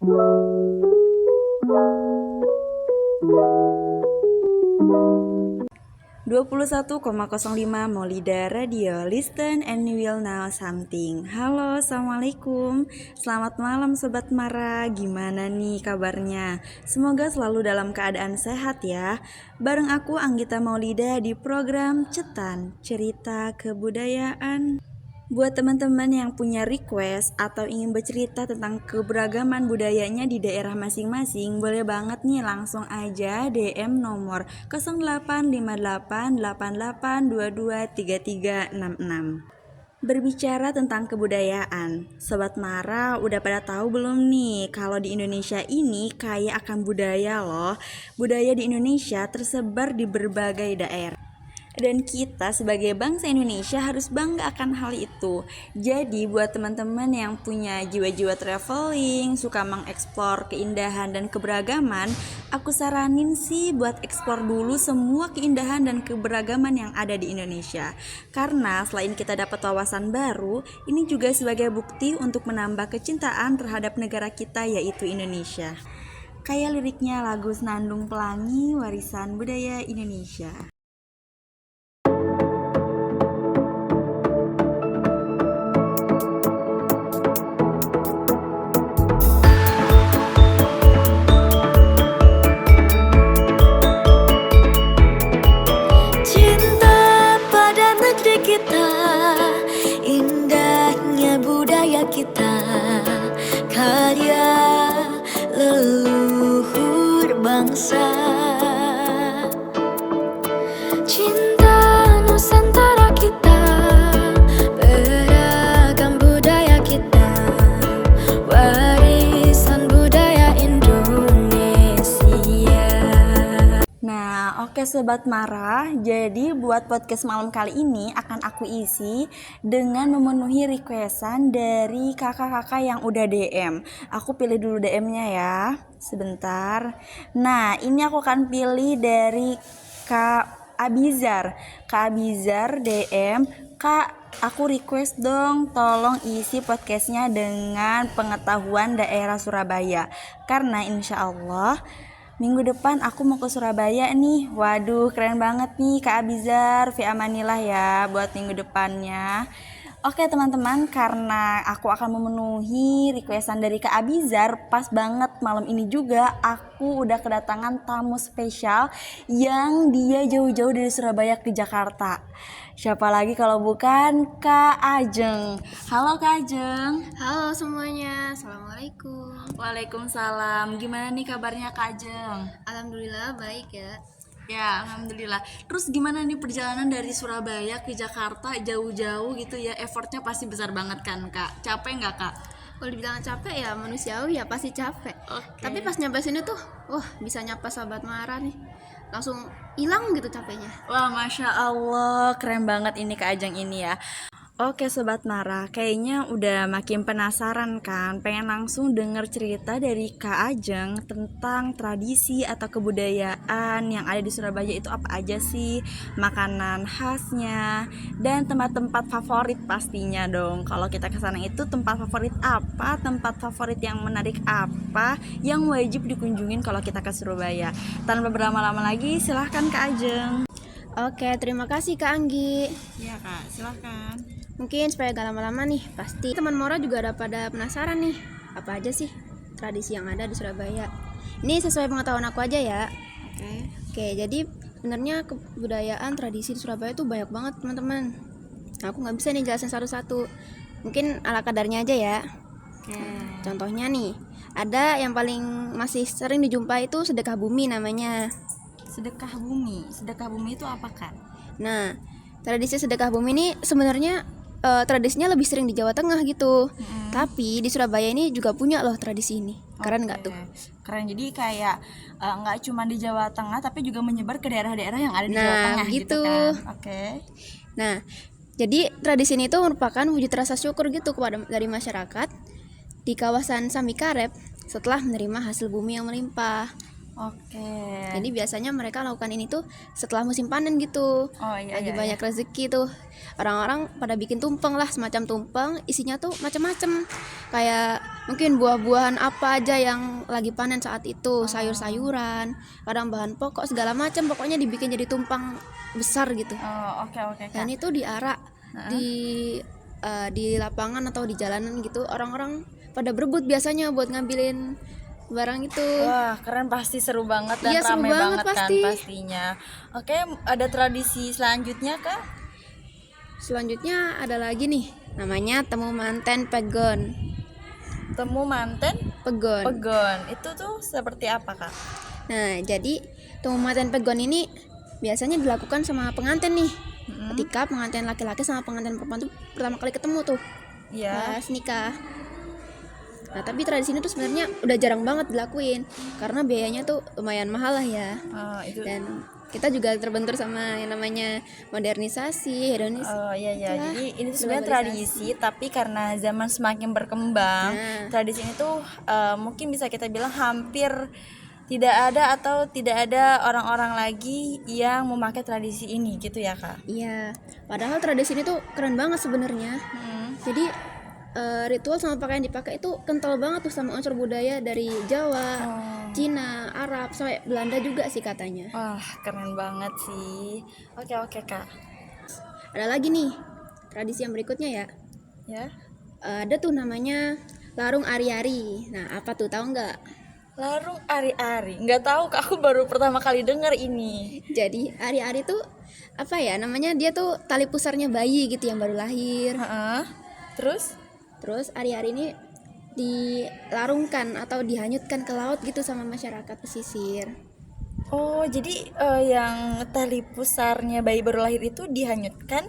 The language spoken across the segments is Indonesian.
21,05 Maulida Radio, listen and you will know something. Halo, assalamualaikum. Selamat malam Sobat Mara. Gimana nih kabarnya? Semoga selalu dalam keadaan sehat ya. Bareng aku Anggita Maulida di program Cetan, Cerita Kebudayaan. Buat teman-teman yang punya request atau ingin bercerita tentang keberagaman budayanya di daerah masing-masing, boleh banget nih langsung aja DM nomor 085888223366. Berbicara tentang kebudayaan, Sobat Mara udah pada tahu belum nih kalau di Indonesia ini kaya akan budaya loh. Budaya di Indonesia tersebar di berbagai daerah. Dan kita sebagai bangsa Indonesia harus bangga akan hal itu. Jadi buat teman-teman yang punya jiwa-jiwa traveling, suka mengeksplor keindahan dan keberagaman, aku saranin sih buat eksplor dulu semua keindahan dan keberagaman yang ada di Indonesia. Karena selain kita dapat wawasan baru, ini juga sebagai bukti untuk menambah kecintaan terhadap negara kita yaitu Indonesia. Kayak liriknya lagu Senandung Pelangi, Warisan Budaya Indonesia. Kita karya leluhur bangsa, cinta Nusantara kita, beragam budaya kita, warisan budaya Indonesia. Nah, oke Sobat Mara, jadi buat podcast malam kali ini akan aku isi dengan memenuhi requestan dari kakak-kakak yang udah DM. Aku pilih dulu DM-nya ya, sebentar. Nah, ini aku akan pilih dari Kak Abizar. Kak Abizar DM, Kak, aku request dong tolong isi podcastnya dengan pengetahuan daerah Surabaya. Karena insya Allah minggu depan aku mau ke Surabaya nih. Waduh, keren banget nih Kak Abizar. Fi amanillah ya buat minggu depannya. Oke teman-teman, karena aku akan memenuhi requestan dari Kak Abizar, pas banget malam ini juga aku udah kedatangan tamu spesial yang dia jauh-jauh dari Surabaya ke Jakarta. Siapa lagi kalau bukan Kak Ajeng. Halo Kak Ajeng. Halo semuanya, Assalamualaikum. Waalaikumsalam. Gimana nih kabarnya Kak Ajeng? Alhamdulillah baik ya. Ya, alhamdulillah. Terus gimana nih perjalanan dari Surabaya ke Jakarta jauh-jauh gitu ya? Effortnya pasti besar banget kan Kak? Capek nggak Kak? Kalau dibilang capek ya manusiawi ya, pasti capek. Tapi pas nyampe sini tuh, wah bisa nyapa sahabat Mara nih, langsung hilang gitu capeknya. Wah, Masya Allah, keren banget ini Kak Ajeng ini ya. Oke Sobat Mara, kayaknya udah makin penasaran kan, pengen langsung denger cerita dari Kak Ajeng tentang tradisi atau kebudayaan yang ada di Surabaya itu apa aja sih, makanan khasnya, dan tempat-tempat favorit pastinya dong. Kalau kita kesana itu tempat favorit apa, tempat favorit yang menarik apa, yang wajib dikunjungin kalau kita ke Surabaya. Tanpa berlama-lama lagi, silahkan Kak Ajeng. Oke, terima kasih Kak Anggi. Iya Kak, silahkan. Mungkin supaya gak lama-lama nih, pasti teman Mora juga ada pada penasaran nih, apa aja sih tradisi yang ada di Surabaya. Ini sesuai pengetahuan aku aja ya. Oke, jadi sebenarnya kebudayaan tradisi di Surabaya itu banyak banget teman-teman. Aku nggak bisa nih jelasin satu-satu, mungkin ala kadarnya aja ya. Contohnya nih, ada yang paling masih sering dijumpai itu sedekah bumi namanya. Sedekah bumi itu apa Kak? Nah, tradisi sedekah bumi ini sebenarnya tradisinya lebih sering di Jawa Tengah gitu. Tapi di Surabaya ini juga punya loh tradisi ini. Keren nggak tuh? Keren, jadi kayak nggak cuma di Jawa Tengah tapi juga menyebar ke daerah-daerah yang ada di Jawa Tengah gitu kan. Nah, jadi tradisi ini tuh merupakan wujud rasa syukur gitu dari masyarakat di kawasan Samikarep setelah menerima hasil bumi yang melimpah. Jadi biasanya mereka lakukan ini tuh setelah musim panen gitu. Lagi banyak rezeki tuh. Orang-orang pada bikin tumpeng lah, semacam tumpeng, isinya tuh macam-macam. Kayak mungkin buah-buahan apa aja yang lagi panen saat itu, sayur-sayuran, kadang bahan pokok segala macam, pokoknya dibikin jadi tumpang besar gitu. Oh, oke Kak. Dan itu diarak di lapangan atau di jalanan gitu, orang-orang pada berebut biasanya buat ngambilin barang itu. Wah, keren, pasti seru banget dan Iya, seru ramai banget banget pasti. kan pastinya. Oke, ada tradisi selanjutnya Kak? Selanjutnya ada lagi nih, namanya temu manten pegon. Temu manten Pegon. pegon. Itu tuh seperti apa Kak? Nah, jadi temu manten pegon ini biasanya dilakukan sama pengantin nih. Ketika pengantin laki-laki sama pengantin perempuan tuh pertama kali ketemu tuh Iya. pas nikah. Nah, tapi tradisi ini tuh sebenarnya udah jarang banget dilakuin karena biayanya tuh lumayan mahal lah ya. Itu. Dan kita juga terbentur sama yang namanya modernisasi, hedonis. Iya. Itulah, Jadi ini tuh sebenarnya globalisasi. tradisi, tapi karena zaman semakin berkembang, Nah. tradisi ini tuh mungkin bisa kita bilang hampir tidak ada atau tidak ada orang-orang lagi yang memakai tradisi ini gitu ya Kak? Iya, padahal tradisi ini tuh keren banget sebenarnya. Jadi ritual sama pakaian dipakai itu kental banget tuh sama unsur budaya dari Jawa, Cina, Arab, sampai Belanda juga sih katanya. Wah, keren banget sih. Oke Kak. Ada lagi nih tradisi yang berikutnya ya. Ya. Ada tuh namanya larung ari-ari. Nah, apa tuh, tahu nggak? Larung ari-ari. Nggak tahu Kak, aku baru pertama kali dengar ini. Jadi ari-ari tuh apa ya namanya, dia tuh tali pusarnya bayi gitu yang baru lahir. Terus ari-ari ini dilarungkan atau dihanyutkan ke laut gitu sama masyarakat pesisir. Oh, jadi yang tali pusarnya bayi baru lahir itu dihanyutkan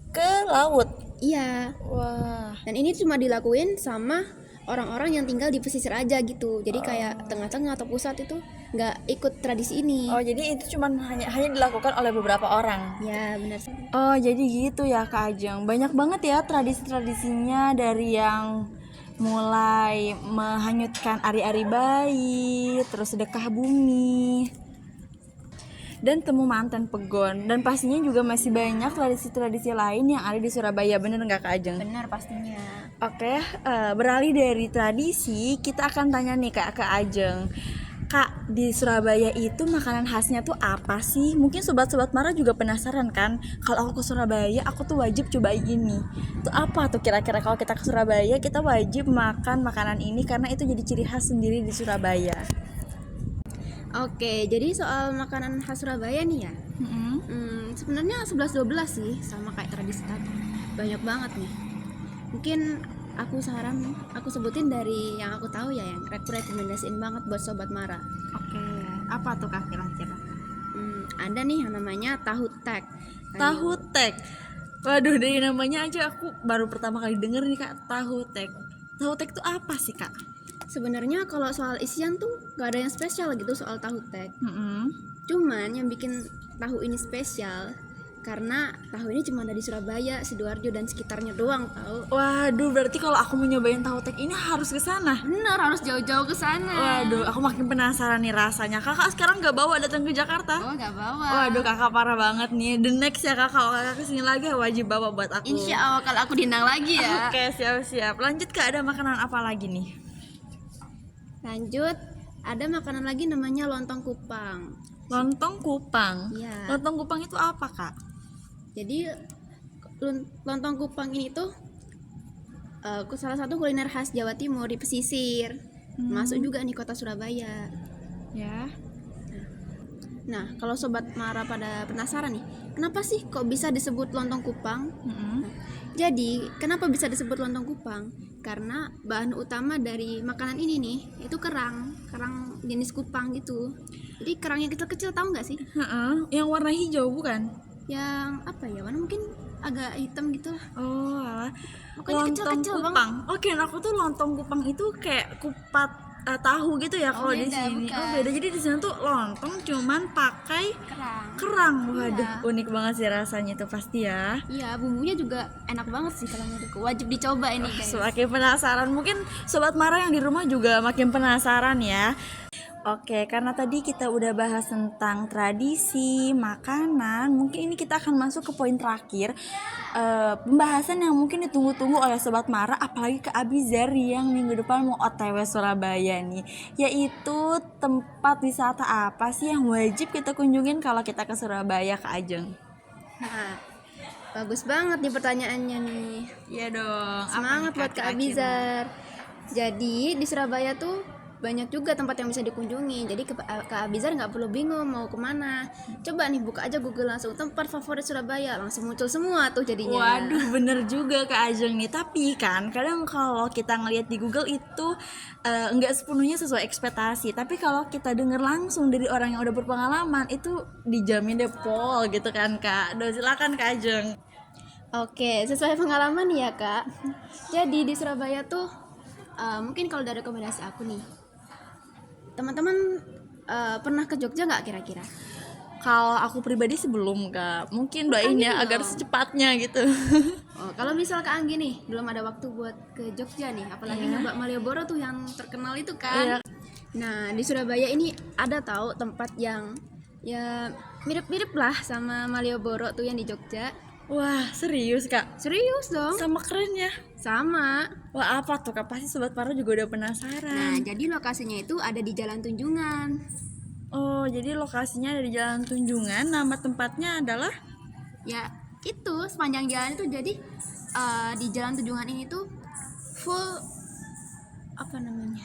ke laut. Iya. Wah. Dan ini cuma dilakuin sama orang-orang yang tinggal di pesisir aja gitu. Jadi kayak tengah-tengah atau pusat itu nggak ikut tradisi ini. Oh, jadi itu cuman hanya dilakukan oleh beberapa orang. Ya, benar sih. Oh, jadi gitu ya Kak Ajeng. Banyak banget ya tradisi-tradisinya, dari yang mulai menghanyutkan ari-ari bayi, terus sedekah bumi, dan temu manten pegon. Dan pastinya juga masih banyak tradisi-tradisi lain yang ada di Surabaya. Bener nggak Kak Ajeng? Benar pastinya. Oke, beralih dari tradisi, kita akan tanya nih Kak ke Ajeng. Kak, di Surabaya itu makanan khasnya tuh apa sih? Mungkin sobat-sobat Mara juga penasaran kan? Kalau aku ke Surabaya, aku tuh wajib cobain ini. Itu apa tuh kira-kira kalau kita ke Surabaya, kita wajib makan makanan ini karena itu jadi ciri khas sendiri di Surabaya. Oke, jadi soal makanan khas Surabaya nih ya. Sebenarnya 11-12 sih, sama kayak tradisi tadi. Banyak banget nih. Mungkin aku sebutin dari yang aku tahu ya, yang aku rekomendasiin banget buat sobat Mara. Oke, apa tuh Kak kira-kira? Ada nih yang namanya tahu tek. Tahu tek. Waduh, dari namanya aja aku baru pertama kali denger nih Kak, tahu tek. Tahu tek itu apa sih Kak? Sebenarnya kalau soal isian tuh gak ada yang spesial gitu soal tahu tek. Cuman yang bikin tahu ini spesial karena tahu ini cuma ada di Surabaya, Sidoarjo dan sekitarnya doang tahu. Waduh, berarti kalau aku mau nyobain tahu tek ini harus ke sana. Bener, harus jauh-jauh ke sana. Waduh, aku makin penasaran nih rasanya. Kakak sekarang gak bawa datang ke Jakarta? Oh, gak bawa. Waduh, kakak parah banget nih. The next ya kakak, kalau kakak kesini lagi wajib bawa buat aku. Insya Allah kalau aku diundang lagi ya. Oke, siap-siap. Lanjut Kak, ada makanan apa lagi nih? Lanjut, ada makanan lagi namanya lontong kupang. Lontong kupang. Iya. Lontong kupang itu apa Kak? Jadi lontong kupang ini tuh salah satu kuliner khas Jawa Timur di pesisir. Masuk juga nih kota Surabaya. Ya. Nah, kalau sobat Mara pada penasaran nih, kenapa sih kok bisa disebut lontong kupang? Jadi, kenapa bisa disebut lontong kupang? Karena bahan utama dari makanan ini nih, itu kerang jenis kupang gitu. Jadi kerang yang kecil-kecil, tahu nggak sih? Yang warna hijau bukan? Yang apa ya, warna mungkin agak hitam gitu lah. Oh, alah. Pokoknya Lontong kecil-kecil kupang. Oke, aku tuh lontong kupang itu kayak kupat tahu gitu ya kalau di beda, sini. bukan. Oh, beda. Jadi di sana tuh lontong cuman pakai kerang. Waduh, unik banget sih rasanya itu pasti ya. Iya, bumbunya juga enak banget sih kalau menurutku. Wajib dicoba ini guys. Semakin penasaran. Mungkin sobat Mara yang di rumah juga makin penasaran ya. Oke, karena tadi kita udah bahas tentang tradisi, makanan, mungkin ini kita akan masuk ke poin terakhir, pembahasan yang mungkin ditunggu-tunggu oleh Sobat Mara, apalagi ke Abizar yang minggu depan mau OTW Surabaya nih, yaitu tempat wisata apa sih yang wajib kita kunjungin kalau kita ke Surabaya, Kak Ajeng? Nah, bagus banget nih pertanyaannya nih. Iya dong. Semangat buat Kak Abizar. Jadi di Surabaya tuh banyak juga tempat yang bisa dikunjungi. Jadi Kak Abizar nggak perlu bingung mau kemana. Coba nih buka aja Google langsung tempat favorit Surabaya, langsung muncul semua tuh jadinya. Waduh, bener juga Kak Ajeng nih. Tapi kan kadang kalau kita ngelihat di Google itu nggak sepenuhnya sesuai ekspektasi. Tapi kalau kita denger langsung dari orang yang udah berpengalaman, itu dijamin deh pol gitu kan Kak. Udah silakan Kak Ajeng. Oke, sesuai pengalaman ya Kak. Jadi di Surabaya tuh mungkin kalau dari rekomendasi aku nih, teman-teman pernah ke Jogja nggak kira-kira? Kalau aku pribadi sebelum Kak, mungkin doain ya agar secepatnya gitu. Oh, kalau misal Kak Anggi nih belum ada waktu buat ke Jogja nih, apalagi nyoba Malioboro tuh yang terkenal itu kan. Iya. Nah, di Surabaya ini ada tahu tempat yang ya mirip-mirip lah sama Malioboro tuh yang di Jogja. Wah, serius Kak? Serius dong? Sama keren ya. Sama. Wah, apa tuh Kak? Pasti Sobat Mara juga udah Nah, penasaran. jadi lokasinya itu ada di Jalan Tunjungan. Oh, jadi lokasinya ada di Jalan Tunjungan. Nama tempatnya adalah? Ya, itu sepanjang jalan itu jadi di Jalan Tunjungan ini tuh full apa namanya?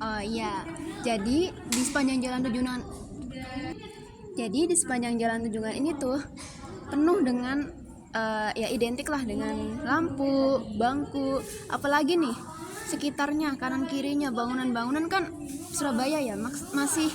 Oh iya. Jadi di sepanjang Jalan Tunjungan ini tuh penuh dengan ya identik lah dengan lampu, bangku, apalagi nih sekitarnya kanan kirinya bangunan-bangunan kan Surabaya ya masih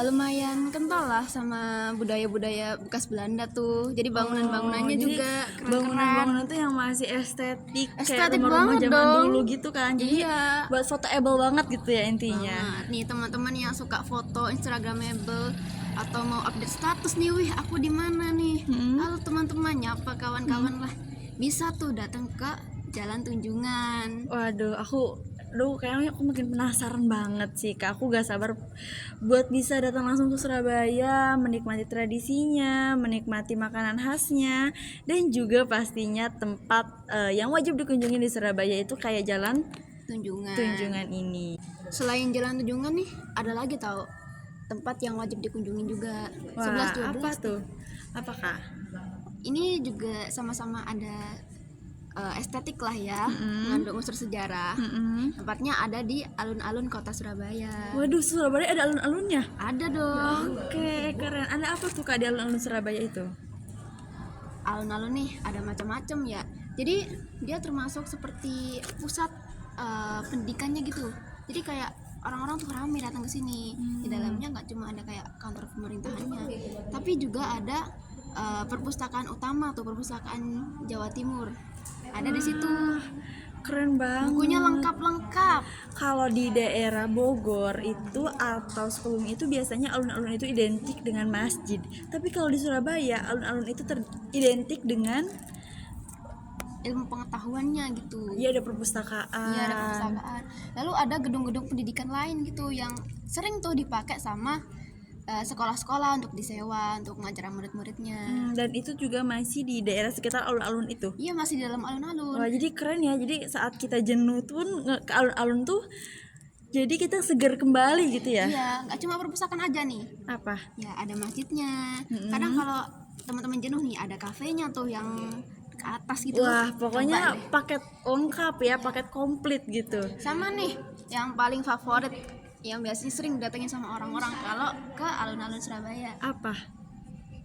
lumayan kental lah sama budaya-budaya bekas Belanda tuh. Jadi bangunan-bangunannya jadi juga keren-keren. bangunan-bangunan tuh yang masih estetik kayak Estetik rumah-rumah banget zaman dong. dulu gitu kan. Jadi Iya. buat fotoable banget gitu ya intinya. Banget. Nih teman-teman yang suka foto Instagramable atau mau update status nih, wih aku di mana nih. Lalu teman-teman nyapa kawan-kawan lah. Bisa tuh datang ke Jalan Tunjungan. Waduh, kayaknya aku makin penasaran banget sih Kak. Aku gak sabar buat bisa datang langsung ke Surabaya, menikmati tradisinya, menikmati makanan khasnya, dan juga pastinya tempat yang wajib dikunjungi di Surabaya itu kayak Jalan Tunjungan ini. Selain Jalan Tunjungan nih, ada lagi tahu tempat yang wajib dikunjungi juga. Wah, 11 12. apa tuh? Apa Kak? Ini juga sama-sama ada estetik lah ya, mengandung unsur sejarah. Tempatnya ada di alun-alun kota Surabaya. Waduh, Surabaya ada alun-alunnya? Ada dong. Oke, keren. Ada apa tuh Kak di alun-alun Surabaya itu? Alun-alun nih ada macam-macam ya. Jadi dia termasuk seperti pusat pendidikannya gitu. Jadi kayak orang-orang tuh ramai datang ke sini. Di dalamnya nggak cuma ada kayak kantor pemerintahannya, tapi juga ada perpustakaan utama tuh, perpustakaan Jawa Timur. Ada di situ. Keren banget. Bukunya lengkap-lengkap. Kalau di daerah Bogor itu atau sebelum itu biasanya alun-alun itu identik dengan masjid. Tapi kalau di Surabaya alun-alun itu identik dengan Ilmu pengetahuannya gitu. ya ada perpustakaan. Iya, ada perpustakaan. Lalu ada gedung-gedung pendidikan lain gitu yang sering tuh dipakai sama sekolah-sekolah untuk disewa untuk ngajar murid-muridnya. Dan itu juga masih di daerah sekitar alun-alun itu. Iya, masih di dalam alun-alun. Wah, jadi keren ya. Jadi saat kita jenuh tuh ke alun-alun tuh jadi kita segar kembali gitu ya. Iya, nggak cuma perpustakaan aja nih. Apa? Ya ada masjidnya. Kadang kalau teman-teman jenuh nih ada kafenya tuh yang ke atas gitu. Wah, pokoknya Coba deh. paket lengkap ya, paket komplit gitu. Sama nih yang paling favorit yang biasanya sering datengin sama orang-orang kalau ke alun-alun Surabaya. Apa?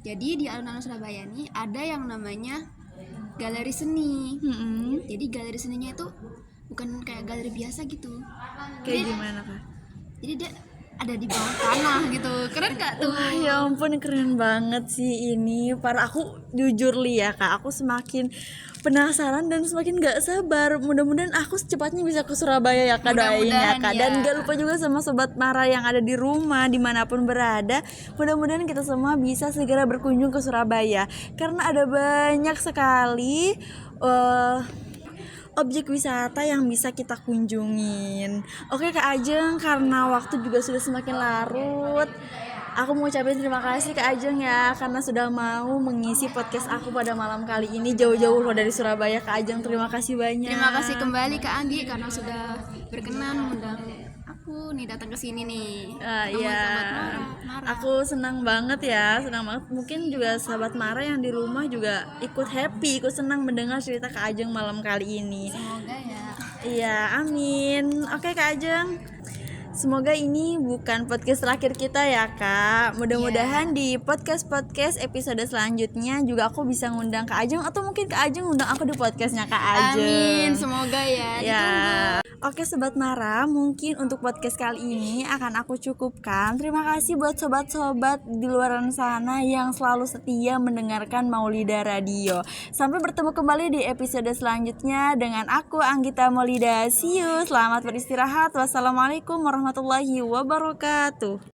Jadi di alun-alun Surabaya nih ada yang namanya galeri seni. Jadi galeri seninya itu bukan kayak galeri biasa gitu. Kayak gimana Kak? Jadi dia ada di bawah tanah gitu. Keren gak tuh? Wah, ya ampun, keren banget sih ini. Para aku jujur ya Kak, aku semakin penasaran dan semakin gak sabar. Mudah-mudahan aku secepatnya bisa ke Surabaya ya Kak, doain ya Kak. Dan gak lupa juga sama Sobat Mara yang ada di rumah dimanapun berada. Mudah-mudahan kita semua bisa segera berkunjung ke Surabaya, karena ada banyak sekali objek wisata yang bisa kita kunjungin. Oke Kak Ajeng, karena waktu juga sudah semakin larut, aku mau ucapin terima kasih Kak Ajeng ya karena sudah mau mengisi podcast aku pada malam kali ini jauh-jauh loh dari Surabaya. Kak Ajeng, terima kasih banyak. Terima kasih kembali Kak Anggi karena sudah berkenan mengundang aku nih datang ke sini nih. Iya. Aku senang banget ya, senang banget. Mungkin juga sahabat Mara yang di rumah juga ikut happy, ikut senang mendengar cerita Kak Ajeng malam kali ini. Semoga ya. Iya, amin. Oke Kak Ajeng, semoga ini bukan podcast terakhir kita ya Kak. Mudah-mudahan di podcast-podcast episode selanjutnya juga aku bisa ngundang Kak Ajeng, atau mungkin Kak Ajeng ngundang aku di podcastnya Kak Ajeng. Amin, semoga ya. Ya. Oke Sobat Mara, mungkin untuk podcast kali ini akan aku cukupkan. Terima kasih buat sobat-sobat di luar sana yang selalu setia mendengarkan Maulida Radio. Sampai bertemu kembali di episode selanjutnya dengan aku Anggita Maulida. See you, selamat beristirahat. Wassalamualaikum warahmatullahi wabarakatuh.